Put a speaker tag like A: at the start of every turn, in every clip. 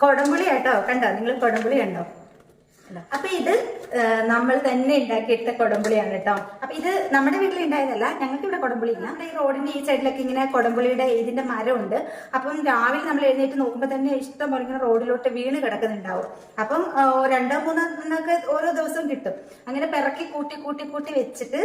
A: കൊടംപുളി കേട്ടോ, കണ്ടോ നിങ്ങൾ കൊടംപുളി കണ്ടോ? അപ്പൊ ഇത് നമ്മൾ തന്നെ ഉണ്ടാക്കിയെടുത്ത കൊടംപുളിയാണ് കേട്ടോ. അപ്പൊ ഇത് നമ്മുടെ വീട്ടിൽ ഉണ്ടായതല്ല, ഞങ്ങൾക്ക് ഇവിടെ കൊടംപുളി ഇല്ല. നമ്മുടെ ഈ റോഡിന്റെ ഈ സൈഡിലൊക്കെ ഇങ്ങനെ കൊടംപുളിയുടെ ഇതിന്റെ മരമുണ്ട്. അപ്പം രാവിലെ നമ്മൾ എഴുന്നേറ്റ് നോക്കുമ്പോൾ തന്നെ ഇഷ്ടം പോലെ ഇങ്ങനെ റോഡിലോട്ട് വീണ് കിടക്കുന്നുണ്ടാവും. അപ്പം 2-3 എണ്ണൊക്കെ ഓരോ ദിവസവും കിട്ടും. അങ്ങനെ പിറക്കി കൂട്ടി വെച്ചിട്ട്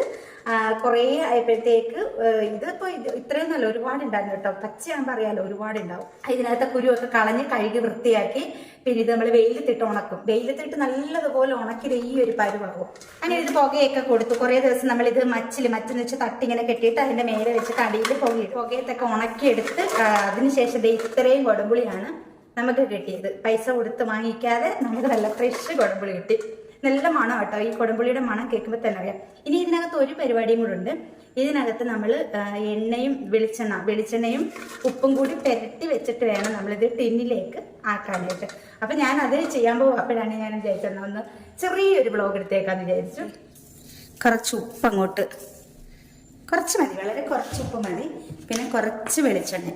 A: കുറേ ആയപ്പോഴത്തേക്ക് ഇതിപ്പോ ഇത്രയും നല്ല ഒരുപാടുണ്ടായിരുന്നു കേട്ടോ. പച്ചയാകുമ്പോൾ അറിയാലോ ഒരുപാടുണ്ടാവും. ഇതിനകത്തെ കുരുവൊക്കെ കളഞ്ഞ് കഴുകി വൃത്തിയാക്കി പിന്നെ ഇത് നമ്മൾ വെയിലത്തിട്ട് ഉണക്കും. വെയിലത്തിട്ട് നല്ലതുപോലെ ഉണക്കിയത് ഈ ഒരു പരുവാകും. അങ്ങനെ ഇത് പുകയൊക്കെ കൊടുത്തു. കുറേ ദിവസം നമ്മൾ ഇത് മച്ചെന്ന് വെച്ച് തട്ടിങ്ങനെ കെട്ടിയിട്ട് അതിന്റെ മേലെ വെച്ചിട്ട് അടിയിൽ പുകയത്തൊക്കെ ഉണക്കിയെടുത്ത് അതിനുശേഷം ഇത്രയും കൊടംപുളിയാണ് നമുക്ക് കിട്ടിയത്. പൈസ കൊടുത്ത് വാങ്ങിക്കാതെ നമുക്ക് നല്ല ഫ്രഷ് കൊടംപുളി കിട്ടി. നല്ല മണം കേട്ടോ, ഈ കൊടംപുളിയുടെ മണം കേൾക്കുമ്പോൾ തന്നെ അറിയാം. ഇനി ഇതിനകത്ത് ഒരു പരിപാടിയും കൂടെ ഉണ്ട്. ഇതിനകത്ത് നമ്മൾ എണ്ണയും വെളിച്ചെണ്ണയും ഉപ്പും കൂടി പെരട്ടി വെച്ചിട്ട് വേണം നമ്മളിത് ടിന്നിലേക്ക് ആക്കാനായിട്ട്. അപ്പം ഞാൻ അത് ചെയ്യാൻ പോകും. അപ്പോഴാണ് ഞാൻ വിചാരിച്ചത് ഒന്ന് ചെറിയൊരു ബ്ലോഗ് എടുത്തേക്കാന്ന് വിചാരിച്ചു. കുറച്ച് ഉപ്പ് അങ്ങോട്ട് കുറച്ച് മതി, വളരെ കുറച്ച് ഉപ്പ് മതി. പിന്നെ കുറച്ച് വെളിച്ചെണ്ണ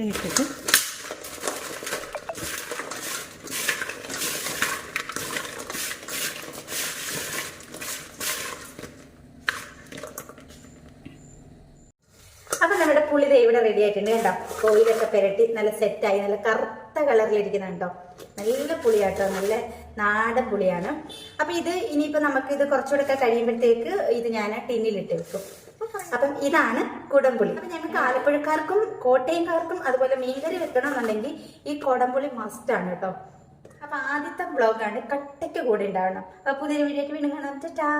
A: ഇട്ടിട്ട് അപ്പം നമ്മുടെ പുളി ഇവിടെ റെഡി ആയിട്ടുണ്ട് കേട്ടോ. കോയിലൊക്കെ പുരട്ടി നല്ല സെറ്റായി നല്ല കറുത്ത കളറിലിരിക്കുന്നുണ്ടോ. നല്ല പുളിയാട്ടോ, നല്ല നാടൻ പുളിയാണ്. അപ്പം ഇത് ഇനിയിപ്പോൾ നമുക്കിത് കുറച്ചുകൂടെ കഴിയുമ്പോഴത്തേക്ക് ഇത് ഞാൻ ടിന്നിലിട്ട് വെക്കും. അപ്പം ഇതാണ് കുടംപുളി. അപ്പം ഞങ്ങൾക്ക് ആലപ്പുഴക്കാർക്കും കോട്ടയംകാർക്കും അതുപോലെ മീൻകറി വെക്കണമെന്നുണ്ടെങ്കിൽ ഈ കുടംപുളി മസ്റ്റാണ് കേട്ടോ. അപ്പം ആദ്യത്തെ ബ്ലോഗാണ്, കട്ടയ്ക്ക് കൂടെ ഉണ്ടാവണം. അപ്പം പുതിയൊരു വീഡിയോ വീണ്ടും കാണാം. ടാ.